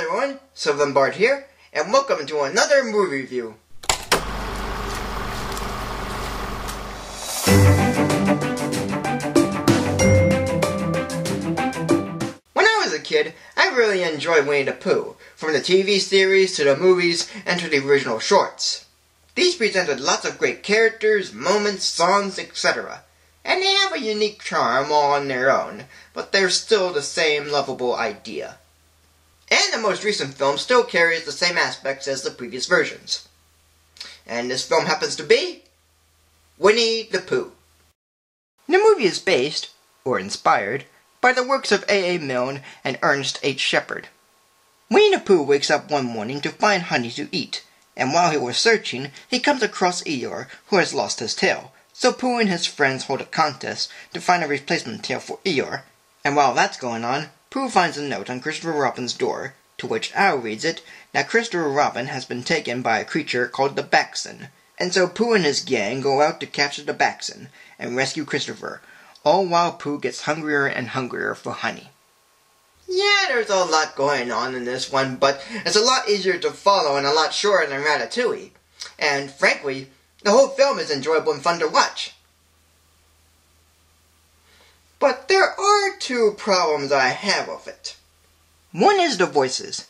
everyone, Sylvan Bard here, and welcome to another movie review. When I was a kid, I really enjoyed Winnie the Pooh, from the TV series to the movies and to the original shorts. These presented lots of great characters, moments, songs, etc. And they have a unique charm all on their own, but they're still the same lovable idea. And the most recent film still carries the same aspects as the previous versions. And this film happens to be Winnie the Pooh. The movie is based, or inspired, by the works of A. Milne and Ernest H. Shepard. Winnie the Pooh wakes up one morning to find honey to eat, and while he was searching, he comes across Eeyore, who has lost his tail. So Pooh and his friends hold a contest to find a replacement tail for Eeyore, and while that's going on, Pooh finds a note on Christopher Robin's door, to which Al reads it that Christopher Robin has been taken by a creature called the Bachson, and so Pooh and his gang go out to capture the Bachson and rescue Christopher, all while Pooh gets hungrier and hungrier for honey. Yeah, there's a lot going on in this one, but it's a lot easier to follow and a lot shorter than Ratatouille, and frankly, the whole film is enjoyable and fun to watch. But there are two problems I have with it. One is the voices.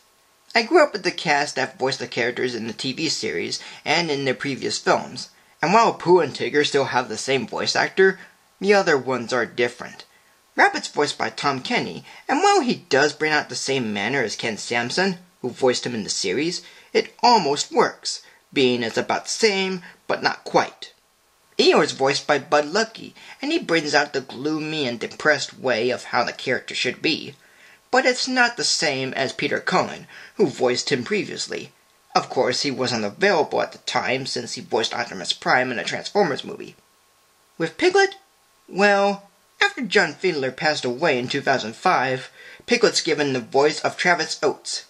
I grew up with the cast that voiced the characters in the TV series and in their previous films, and while Pooh and Tigger still have the same voice actor, the other ones are different. Rabbit's voiced by Tom Kenny, and while he does bring out the same manner as Ken Sampson, who voiced him in the series, it almost works, being it's about the same, but not quite. Eeyore is voiced by Bud Luckey, and he brings out the gloomy and depressed way of how the character should be. But it's not the same as Peter Cullen, who voiced him previously. Of course, he wasn't available at the time since he voiced Optimus Prime in a Transformers movie. With Piglet? Well, after John Fiedler passed away in 2005, Piglet's given the voice of Travis Oates.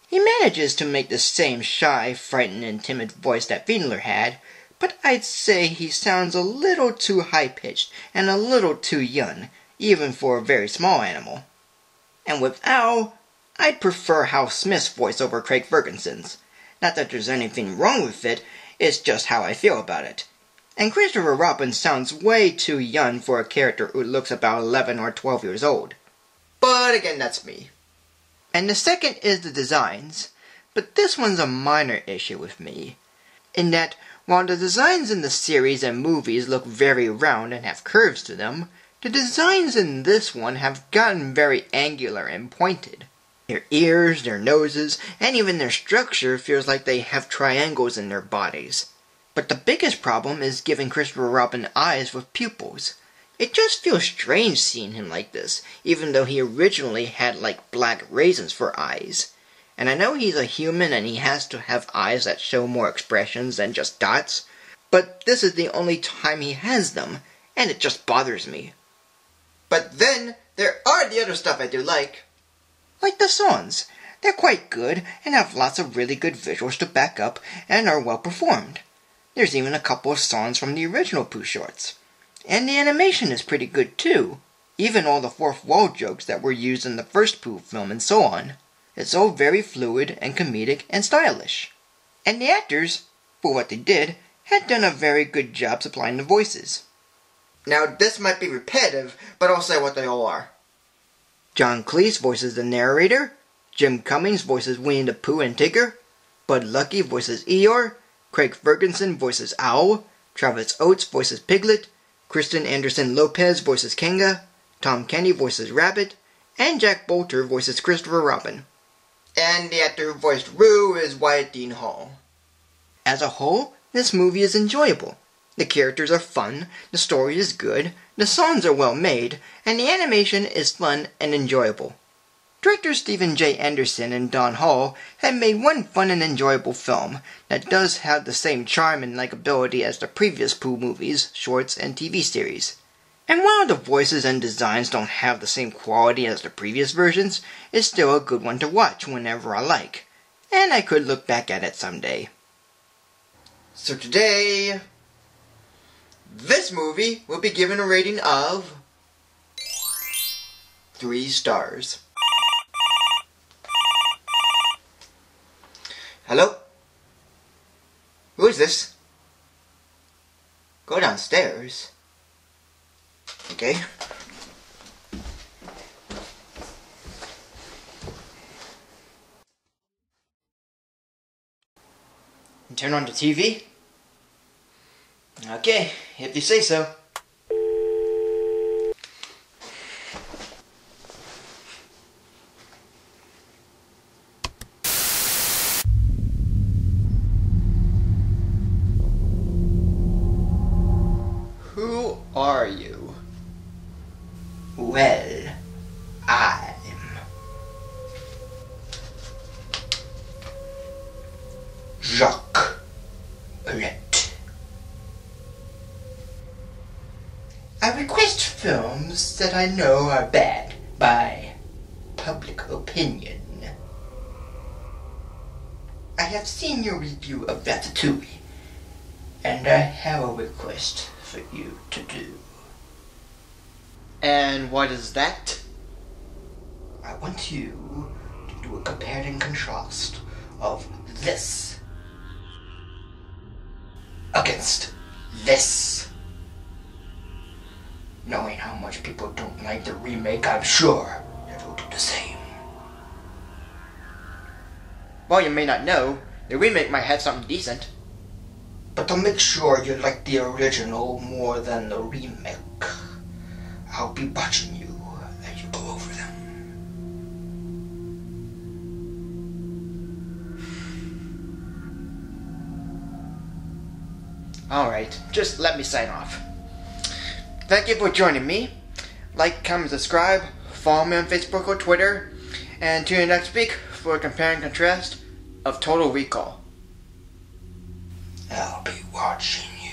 He manages to make the same shy, frightened, and timid voice that Fiedler had, but I'd say he sounds a little too high-pitched and a little too young, even for a very small animal. And with Owl, I'd prefer Hal Smith's voice over Craig Ferguson's. Not that there's anything wrong with it, it's just how I feel about it. And Christopher Robin sounds way too young for a character who looks about 11 or 12 years old. But again, that's me. And the second is the designs, but this one's a minor issue with me, in that while the designs in the series and movies look very round and have curves to them, the designs in this one have gotten very angular and pointed. Their ears, their noses, and even their structure feels like they have triangles in their bodies. But the biggest problem is giving Christopher Robin eyes with pupils. It just feels strange seeing him like this, even though he originally had like black raisins for eyes. And I know he's a human and he has to have eyes that show more expressions than just dots, but this is the only time he has them, and it just bothers me. But then, there are the other stuff I do like. Like the songs. They're quite good, and have lots of really good visuals to back up, and are well performed. There's even a couple of songs from the original Pooh shorts. And the animation is pretty good too. Even all the fourth wall jokes that were used in the first Pooh film and so on. It's all very fluid and comedic and stylish. And the actors, for what they did, had done a very good job supplying the voices. Now this might be repetitive, but I'll say what they all are. John Cleese voices the narrator, Jim Cummings voices Winnie the Pooh and Tigger, Bud Luckey voices Eeyore, Craig Ferguson voices Owl, Travis Oates voices Piglet, Kristen Anderson Lopez voices Kanga, Tom Kenny voices Rabbit, and Jack Bolter voices Christopher Robin. And the actor who voiced Roo is Wyatt Dean Hall. As a whole, this movie is enjoyable. The characters are fun, the story is good, the songs are well made, and the animation is fun and enjoyable. Directors Stephen J. Anderson and Don Hall have made one fun and enjoyable film that does have the same charm and likability as the previous Pooh movies, shorts, and TV series. And while the voices and designs don't have the same quality as the previous versions, it's still a good one to watch whenever I like, and I could look back at it someday. So today, this movie will be given a rating of 3 stars. Hello? Who is this? Go downstairs. Okay. And turn on the TV? Okay, if you say so. Who are you? Well, I'm Jacques. I request films that I know are bad by public opinion. I have seen your review of Ratatouille, and I have a request for you to do. And what is that? I want you to do a compare and contrast of this against this. Knowing how much people don't like the remake, I'm sure that you'll do the same. Well, you may not know, the remake might have something decent. But to make sure you like the original more than the remake, I'll be watching you as you go over them. Alright, just let me sign off. Thank you for joining me. Like, comment, subscribe, follow me on Facebook or Twitter, and tune in next week for a compare and contrast of Total Recall. I'll be watching you.